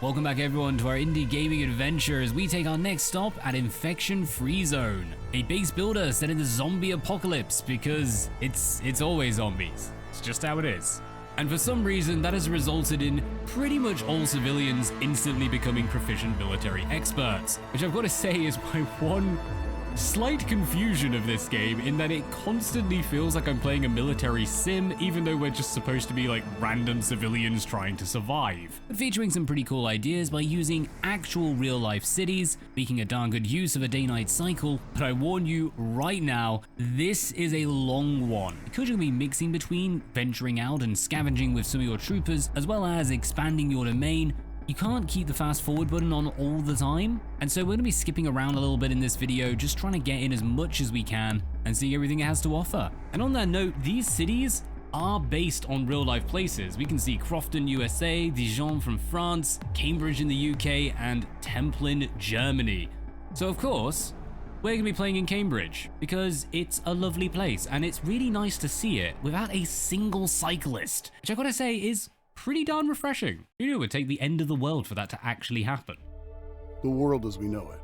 Welcome back everyone to our indie gaming adventure as we take our next stop at Infection Free Zone, a base builder set in the zombie apocalypse because it's always zombies. It's just how it is. And for some reason that has resulted in pretty much all civilians instantly becoming proficient military experts, which I've got to say is my one slight confusion of this game, in that it constantly feels like I'm playing a military sim even though we're just supposed to be like random civilians trying to survive. But featuring some pretty cool ideas by using actual real life cities, making a darn good use of a day-night cycle, but I warn you right now, this is a long one, because you're going to be mixing between venturing out and scavenging with some of your troopers, as well as expanding your domain. You can't keep the fast forward button on all the time, and so we're going to be skipping around a little bit in this video, just trying to get in as much as we can and seeing everything it has to offer. And on that note, these cities are based on real life places. We can see Crofton, USA, Dijon from France, Cambridge in the UK, and Templin, Germany. So of course, we're going to be playing in Cambridge because it's a lovely place and it's really nice to see it without a single cyclist, which I gotta say is pretty darn refreshing. Who knew it would take the end of the world for that to actually happen? The world as we know it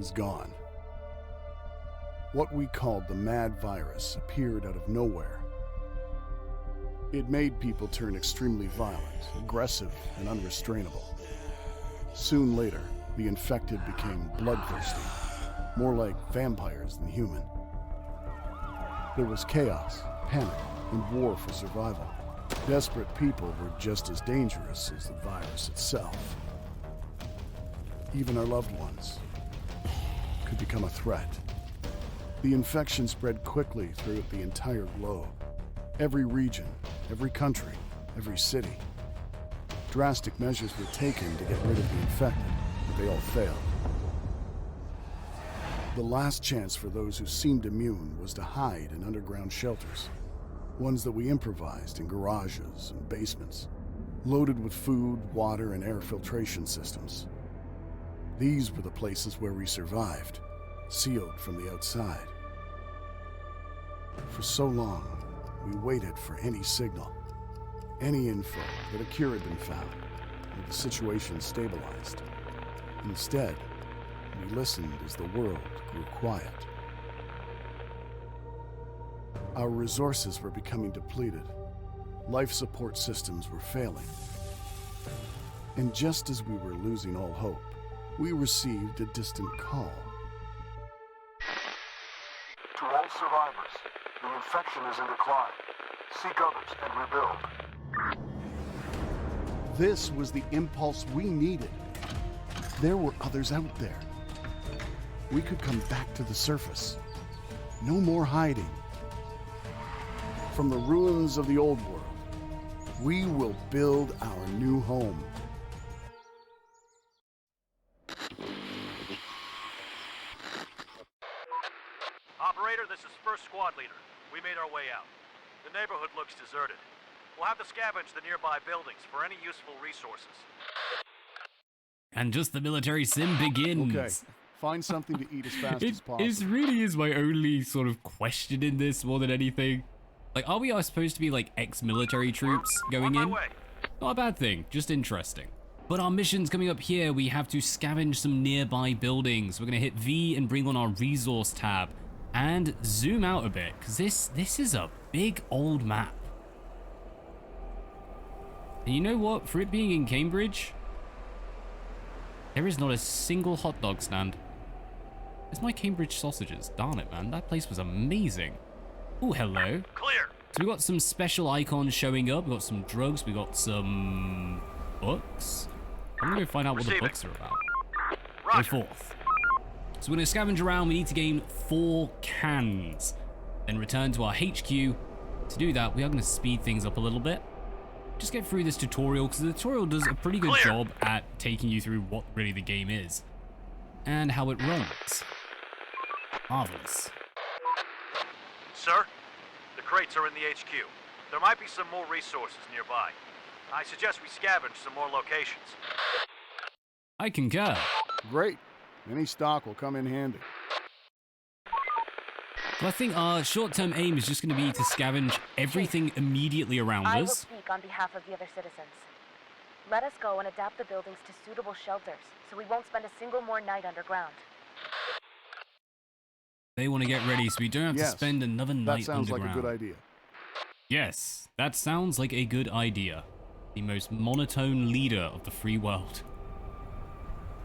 is gone. What we called the mad virus appeared out of nowhere. It made people turn extremely violent, aggressive, and unrestrainable. Soon later, the infected became bloodthirsty, more like vampires than human. There was chaos, panic, and war for survival. Desperate people were just as dangerous as the virus itself. Even our loved ones could become a threat. The infection spread quickly throughout the entire globe. Every region, every country, every city. Drastic measures were taken to get rid of the infected, but they all failed. The last chance for those who seemed immune was to hide in underground shelters. Ones that we improvised in garages and basements, loaded with food, water, and air filtration systems. These were the places where we survived, sealed from the outside. For so long, we waited for any signal, any info that a cure had been found, or the situation stabilized. Instead, we listened as the world grew quiet. Our resources were becoming depleted. Life support systems were failing. And just as we were losing all hope, we received a distant call. To all survivors, the infection is in decline. Seek others and rebuild. This was the impulse we needed. There were others out there. We could come back to the surface. No more hiding. From the ruins of the old world, we will build our new home. Operator, this is First Squad Leader. We made our way out. The neighborhood looks deserted. We'll have to scavenge the nearby buildings for any useful resources. And just the military sim begins. Okay, find something to eat as fast as possible. It really is my only sort of question in this more than anything. Like, are we supposed to be like ex-military troops going in? Not a bad thing, just interesting. But our mission's coming up here. We have to scavenge some nearby buildings. We're gonna hit V and bring on our resource tab and zoom out a bit, because this is a big old map. And you know what? For it being in Cambridge, there is not a single hot dog stand. It's my Cambridge sausages. Darn it, man. That place was amazing. Oh, hello. Clear. So we got some special icons showing up. We got some drugs. We got some books. I'm gonna go find out what the books are about. Go forth. So we're gonna scavenge around. We need to gain 4 cans, then return to our HQ. To do that, we are gonna speed things up a little bit. Just get through this tutorial, because the tutorial does a pretty good job at taking you through what really the game is and how it runs. Marvelous. Sir, the crates are in the HQ. There might be some more resources nearby. I suggest we scavenge some more locations. I concur. Great. Any stock will come in handy. So I think our short-term aim is just going to be to scavenge everything immediately around I will us. speak on behalf of the other citizens. Let us go and adapt the buildings to suitable shelters, so we won't spend a single more night underground. They want to get ready so we don't have Yes, to spend another night That sounds underground. like a good idea. Yes, that sounds like a good idea. The most monotone leader of the free world.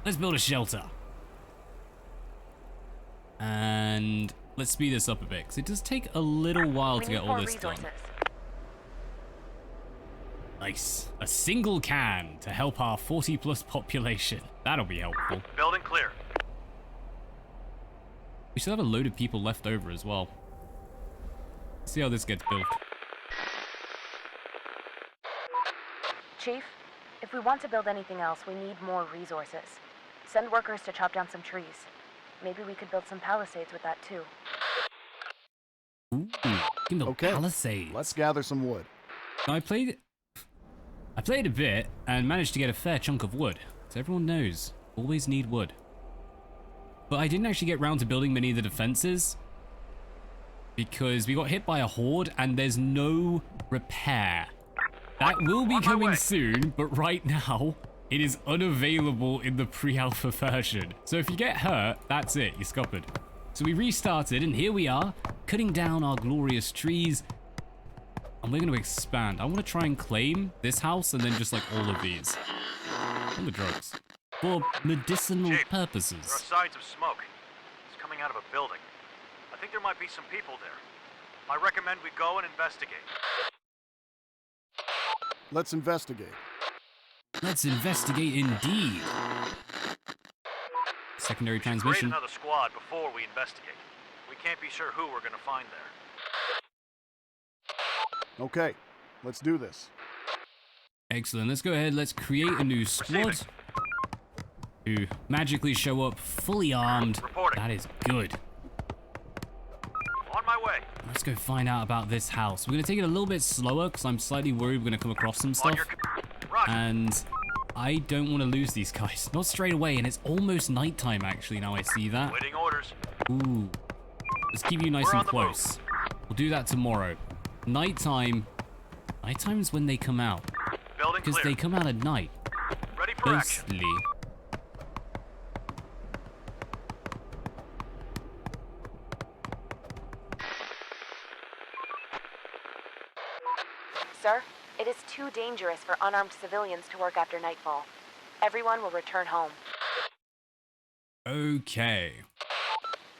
Let's build a shelter. And let's speed this up a bit, because it does take a little while to get all this done. Nice. A single can to help our 40+ population. That'll be helpful. Building clear. We should have a load of people left over as well. Let's see how this gets built. Chief, if we want to build anything else, we need more resources. Send workers to chop down some trees. Maybe we could build some palisades with that too. Ooh, give me Okay, palisades. let's gather some wood. Now, I played a bit and managed to get a fair chunk of wood. So everyone knows, always need wood. But I didn't actually get round to building many of the defenses because we got hit by a horde and there's no repair. That will be coming soon, but right now it is unavailable in the pre-alpha version. So if you get hurt, that's it, you're scuppered. So we restarted and here we are, cutting down our glorious trees. And we're going to expand. I want to try and claim this house and then just like all of these. And the drugs. For medicinal Chief, purposes. There are signs of smoke. It's coming out of a building. I think there might be some people there. I recommend we go and investigate. Let's investigate. Let's investigate indeed. Secondary transmission. Create another squad before we investigate. We can't be sure who we're going to find there. Okay, let's do this. Excellent. Let's go ahead. Let's create a new squad. To magically show up fully armed. Reporting. That is good. On my way. Let's go find out about this house. We're going to take it a little bit slower because I'm slightly worried we're going to come across some On stuff. your... Roger. And I don't want to lose these guys. Not straight away, and it's almost nighttime actually now I see that. Waiting orders. Ooh. Let's keep you nice We're and on the close. We'll do that tomorrow. Nighttime. Nighttime's when they come out. Building Because clear. they come out at night. Ready for action. Mostly. Sir, it is too dangerous for unarmed civilians to work after nightfall. Everyone will return home. Okay.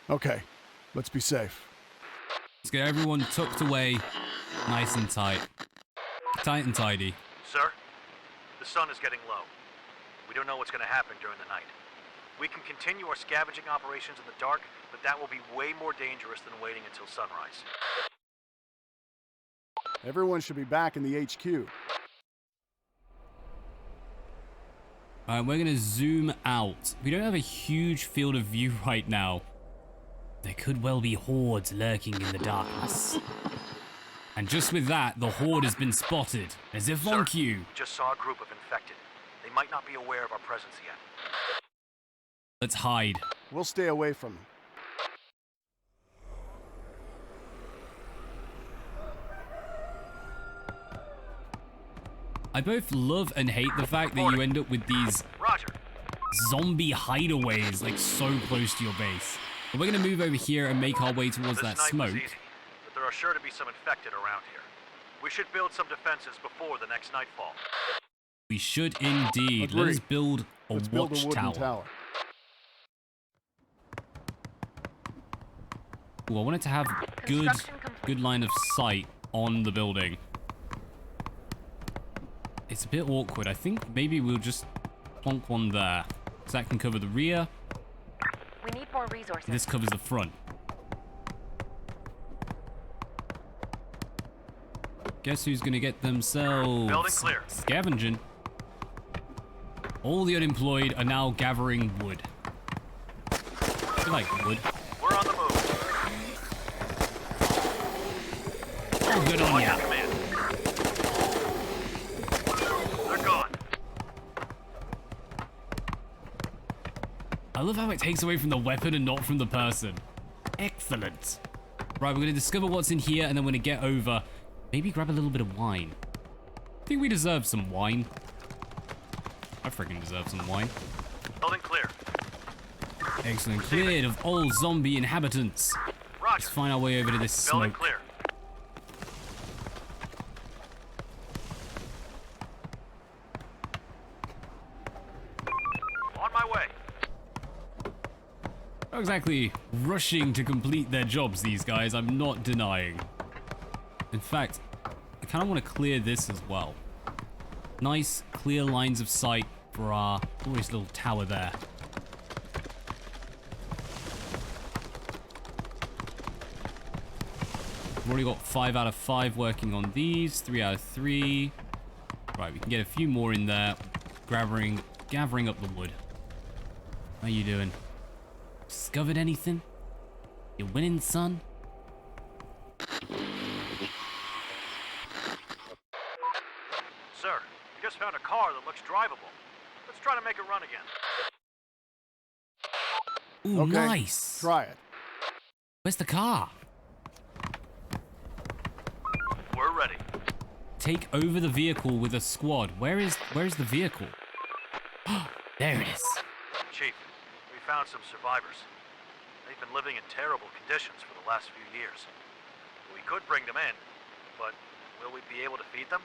Okay, let's be safe. Let's get everyone tucked away. Nice and tight. Tight and tidy. Sir, the sun is getting low. We don't know what's going to happen during the night. We can continue our scavenging operations in the dark, but that will be way more dangerous than waiting until sunrise. Everyone should be back in the HQ. Alright, we're gonna zoom out. We don't have a huge field of view right now. There could well be hordes lurking in the darkness. And just with that, the horde has been spotted. As if on cue. We just saw a group of infected. They might not be aware of our presence yet. Let's hide. We'll stay away from them. I both love and hate the fact that you end up with these Roger. zombie hideaways like so close to your base. But we're gonna move over here and make our way towards This that night was smoke. easy, but there are sure to be some infected around here. We should build some defenses before the next nightfall. We should indeed. Let Agreed. us build a Let's build a wooden watchtower. tower. Ooh, I want it to have Construction complete. good line of sight on the building. It's a bit awkward. I think maybe we'll just plonk one there. So that can cover the rear. We need more resources. This covers the front. Guess who's gonna get themselves Building clear. scavenging? All the unemployed are now gathering wood. I like wood. We're on the move. Oh, good on On ya. your command. They're gone. I love how it takes away from the weapon and not from the person. Excellent. Right, we're gonna discover what's in here and then we're gonna get over. Maybe grab a little bit of wine. I think we deserve some wine. I freaking deserve some wine. Building clear. Excellent. Cleared of all zombie inhabitants. Roger. Let's find our way over to this Building smoke. clear. On my way. Not exactly rushing to complete their jobs, these guys. I'm not denying. In fact, I kind of want to clear this as well. Nice, clear lines of sight for our glorious little tower there. We've already got 5 out of 5 working on these, 3 out of 3. Right, we can get a few more in there. Gathering up the wood. How you doing? Discovered anything? You winning, son? Sir, we just found a car that looks drivable. Let's try to make it run again. Ooh, Okay, nice. try it. Where's the car? We're ready. Take over the vehicle with a squad. Where is the vehicle? There it is. Chief, we found some survivors. They've been living in terrible conditions for the last few years. We could bring them in, but will we be able to feed them?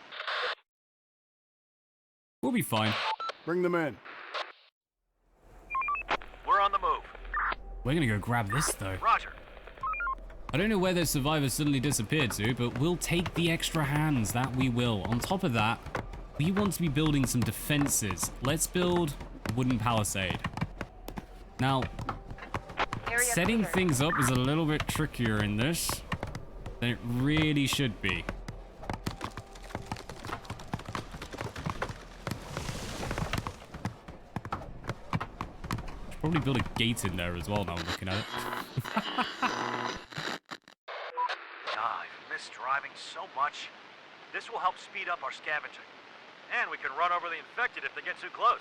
We'll be fine. Bring them in. We're on the move. We're gonna go grab this though. Roger. I don't know where those survivors suddenly disappeared to, but we'll take the extra hands, that we will. On top of that, we want to be building some defenses. Let's build a wooden palisade. Now, setting things up is a little bit trickier in this than it really should be. Should probably build a gate in there as well now I'm looking at it. I've missed driving so much. This will help speed up our scavenging. And we can run over the infected if they get too close.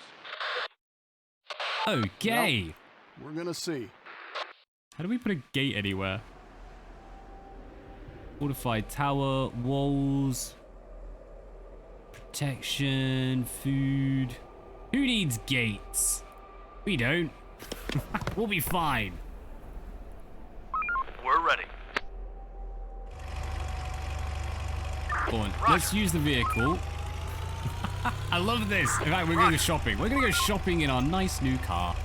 Okay. We're gonna see. How do we put a gate anywhere? Fortified tower, walls, protection, food. Who needs gates? We don't. We'll be fine. We're ready. Go on, let's use the vehicle. I love this. In fact, we're going to go shopping. We're going to go shopping in our nice new car.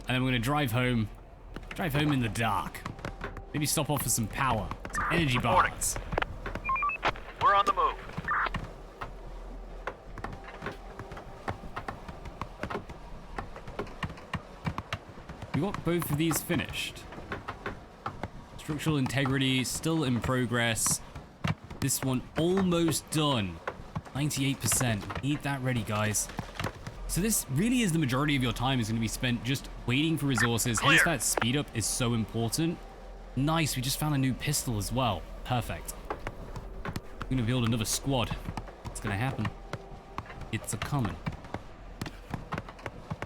And then we're going to drive home. Drive home in the dark. Maybe stop off for some power. Some energy bars. We're on the move. We got both of these finished. Structural integrity still in progress. This one almost done. 98%. Need that ready, guys. So this really is the majority of your time is going to be spent just waiting for resources. Hence that speed up is so important. Nice, we just found a new pistol as well. Perfect. We're going to build another squad. It's going to happen. It's a coming.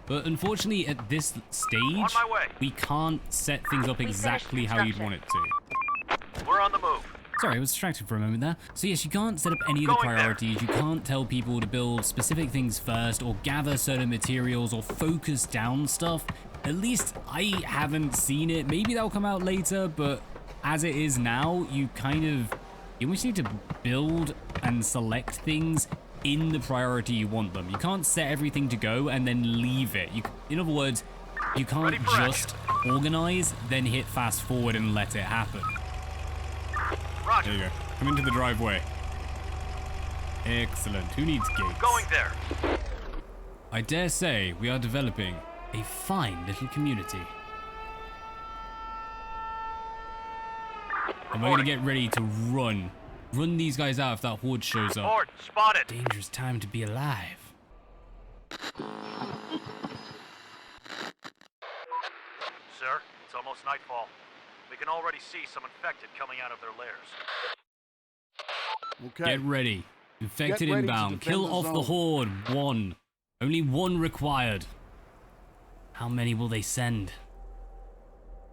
But unfortunately, at this stage, we can't set things up exactly how you'd want it to. We're on the move. Sorry, I was distracted for a moment there. So yes, you can't set up any of the priorities. You can't tell people to build specific things first or gather certain materials or focus down stuff. At least I haven't seen it. Maybe that'll come out later, but as it is now, you almost need to build and select things in the priority you want them. You can't set everything to go and then leave it. In other words, you can't just organize, then hit fast forward and let it happen. Roger. There you go. Come into the driveway. Excellent. Who needs gates? Going there. I dare say we are developing a fine little community. And we're gonna get ready to run. Run these guys out if that horde shows up. Horde spotted. Dangerous time to be alive. Sir, it's almost nightfall. We can already see some infected coming out of their lairs. Okay. Get ready. Infected Get ready to inbound. defend Kill the off the zone. horde. 1. Only 1 required. How many will they send?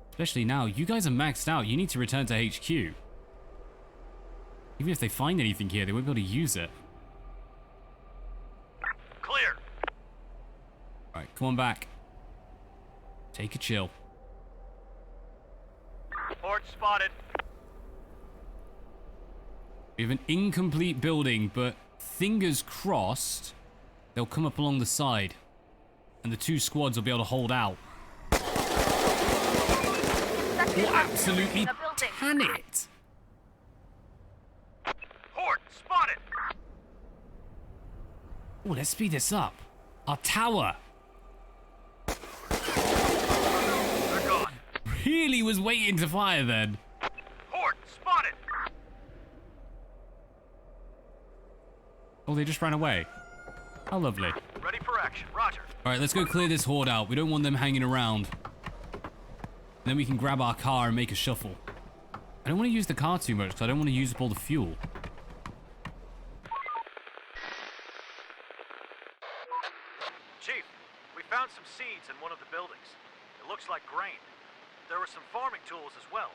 Especially now, you guys are maxed out. You need to return to HQ. Even if they find anything here, they won't be able to use it. Clear. Alright, come on back. Take a chill. Horde spotted. We have an incomplete building, but fingers crossed, they'll come up along the side. And the two squads will be able to hold out. Oh, absolutely can it! Horde spotted. Oh, let's speed this up. Our tower They're gone. really was waiting to fire then. Horde spotted. Oh, they just ran away. How lovely. Ready for action. Roger. Alright, let's go clear this horde out. We don't want them hanging around. Then we can grab our car and make a shuffle. I don't want to use the car too much because I don't want to use up all the fuel. Chief, we found some seeds in one of the buildings. It looks like grain. There were some farming tools as well.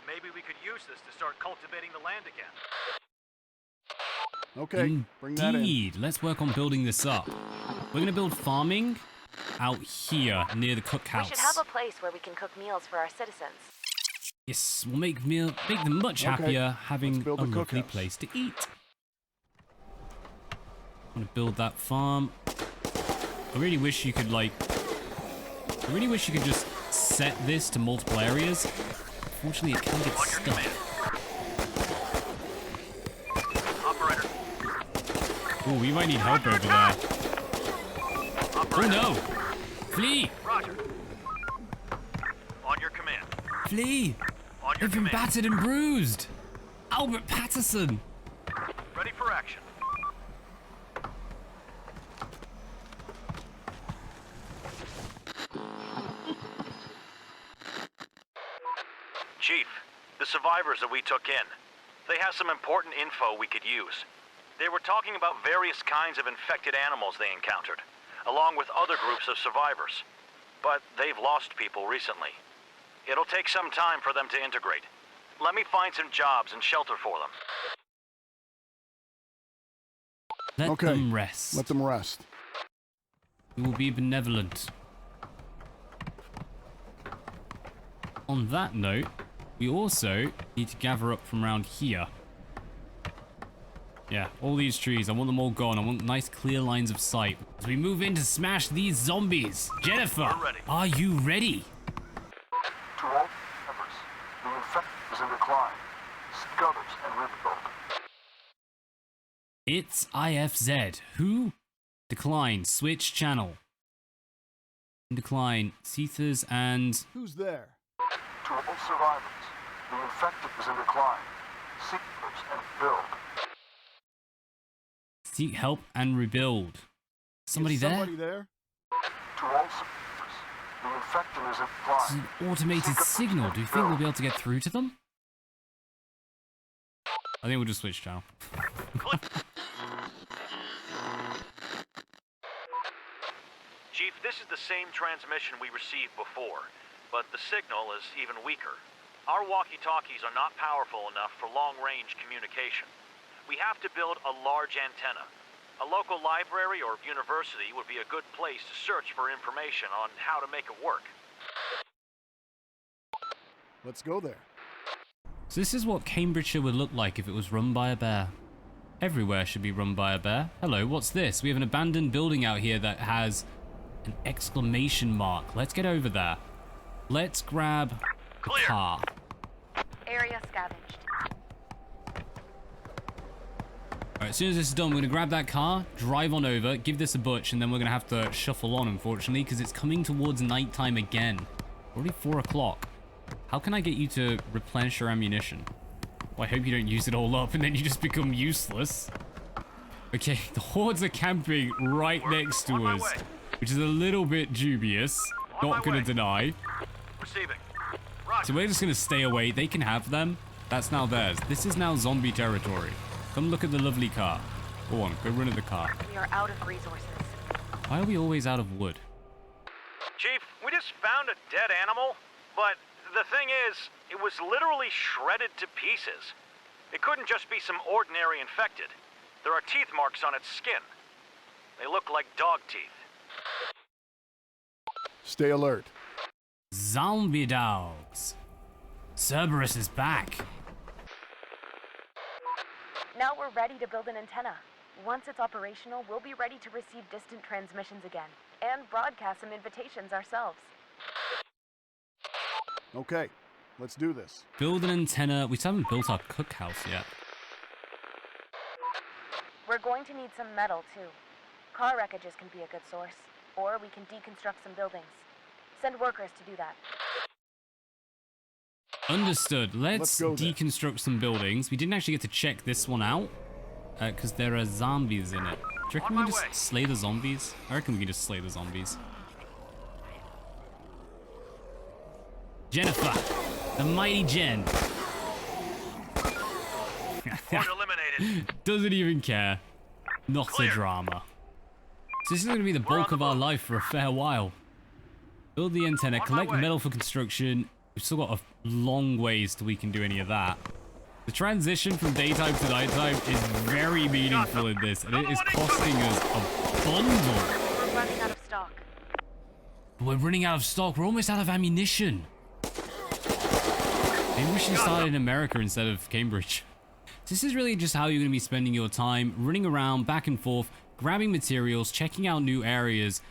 Maybe we could use this to start cultivating the land again. Okay, bring that in. Indeed. Let's work on building this up. We're going to build farming out here near the cookhouse. We should have a place where we can cook meals for our citizens. Yes, we'll make them much happier having a build a lovely cookhouse. place to eat. I'm going to build that farm. I really wish you could just set this to multiple areas. Unfortunately, it can get On your stuck. command. Operator. Oh, we might need help over there. Oh Operator. no! Flee! Roger. On your command. Flee! On your They've been command. battered and bruised! Albert Patterson! Ready for action. Chief, the survivors that we took in, they have some important info we could use. They were talking about various kinds of infected animals they encountered, along with other groups of survivors. But they've lost people recently. It'll take some time for them to integrate. Let me find some jobs and shelter for them. Let Okay, them rest. let them rest. We will be benevolent. On that note, we also need to gather up from around here. Yeah, all these trees, I want them all gone. I want nice clear lines of sight. As we move in to smash these zombies. Jennifer, We're ready. are you ready? To all members, the infection is in decline. Seek others and rebuild. It's IFZ. Who? Decline. Switch channel. Decline. Cephas and... Who's there? To all survivors, the infected is in decline. Seek others and build. Seek help and rebuild. Somebody Is there? somebody there? To all survivors, the infection is in It's decline. an automated signal. Do you think we'll be able to get through to them? I think we'll just switch channel. Chief, this is the same transmission we received before, but the signal is even weaker. Our walkie-talkies are not powerful enough for long-range communication. We have to build a large antenna. A local library or university would be a good place to search for information on how to make it work. Let's go there. So this is what Cambridgeshire would look like if it was run by a bear. Everywhere should be run by a bear. Hello, what's this? We have an abandoned building out here that has an exclamation mark. Let's get over there. Let's grab the Clear. car. Area scavenged. Alright, as soon as this is done, we're going to grab that car, drive on over, give this a butch, and then we're going to have to shuffle on, unfortunately, because it's coming towards nighttime again. Already 4 o'clock. How can I get you to replenish your ammunition? Well, I hope you don't use it all up and then you just become useless. Okay, the hordes are camping right next to on my us, way. which is a little bit dubious. On my Not gonna way. deny. Receiving. So Roger. we're just gonna stay away. They can have them. That's now theirs. This is now zombie territory. Come look at the lovely car. Go on, go run at the car. We are out of resources. Why are we always out of wood? Chief, we just found a dead animal, but the thing is, it was literally shredded to pieces. It couldn't just be some ordinary infected. There are teeth marks on its skin. They look like dog teeth. Stay alert. Zombie dogs. Cerberus is back. Now we're ready to build an antenna. Once it's operational, we'll be ready to receive distant transmissions again, and broadcast some invitations ourselves. Okay, let's do this. Build an antenna. We still haven't built our cookhouse yet. We're going to need some metal, too. Car wreckages can be a good source, or we can deconstruct some buildings. Send workers to do that. Understood. Let's go then. deconstruct some buildings. We didn't actually get to check this one out, because there are zombies in it. Do you reckon we can just slay the zombies? I reckon we can just slay the zombies. Jennifer, the mighty Jen. Horde eliminated. Doesn't even care. Not Clear. a drama. So this is going to be the bulk of our life for a fair while. Build the antenna, collect metal for construction. We've still got a long ways till we can do any of that. The transition from daytime to nighttime is very meaningful in this, and it is costing us a bundle. We're running out of stock. We're running out of stock. We're almost out of ammunition. Maybe we should start in America instead of Cambridge. This is really just how you're going to be spending your time, running around back and forth, grabbing materials, checking out new areas,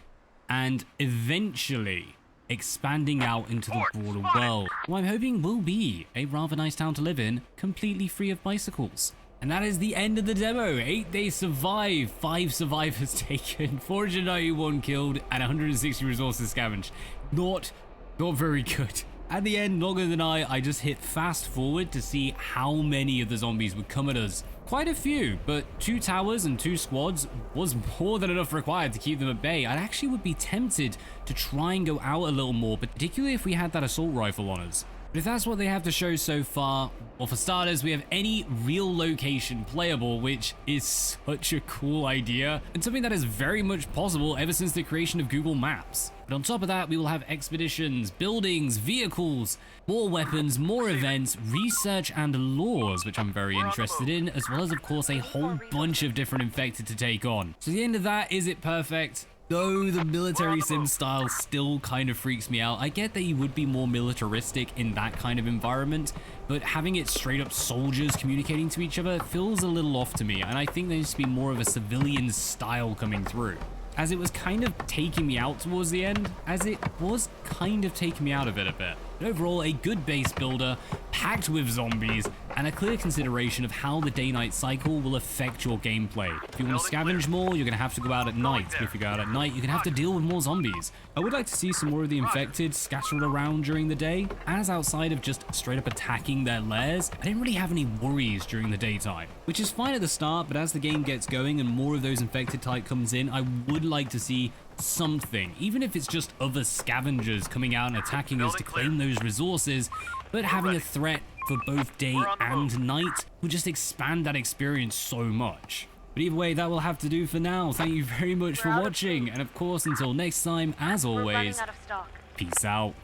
and eventually expanding out into the broader world. What I'm hoping will be a rather nice town to live in, completely free of bicycles. And that is the end of the demo. 8 days survive, 5 survivors taken, 491 killed, and 160 resources scavenged. Not very good. At the end, longer than I just hit fast forward to see how many of the zombies would come at us. Quite a few, but 2 towers and 2 squads was more than enough required to keep them at bay. I actually would be tempted to try and go out a little more, particularly if we had that assault rifle on us. But if that's what they have to show so far, well, for starters, we have any real location playable, which is such a cool idea, and something that is very much possible ever since the creation of Google Maps. But on top of that, we will have expeditions, buildings, vehicles, more weapons, more events, research, and laws, which I'm very interested in, as well as, of course, a whole bunch of different infected to take on. So the end of that, is it perfect? Though the military sim style still kind of freaks me out. I get that you would be more militaristic in that kind of environment, but having it straight up soldiers communicating to each other feels a little off to me, and I think there needs to be more of a civilian style coming through. As it was kind of taking me out towards the end, as it was kind of taking me out of it a bit. But overall, a good base builder, packed with zombies, and a clear consideration of how the day-night cycle will affect your gameplay. If you want to scavenge more, you're going to have to go out at night. But if you go out at night, you're going to have to deal with more zombies. I would like to see some more of the infected scattered around during the day, as outside of just straight up attacking their lairs, I didn't really have any worries during the daytime. Which is fine at the start, but as the game gets going and more of those infected type comes in, I would like to see something, even if it's just other scavengers coming out and attacking us to claim those resources, but having a threat for both day and night will just expand that experience so much. But either way, that will have to do for now. Thank you very much for watching, and of course, until next time, as always, peace out.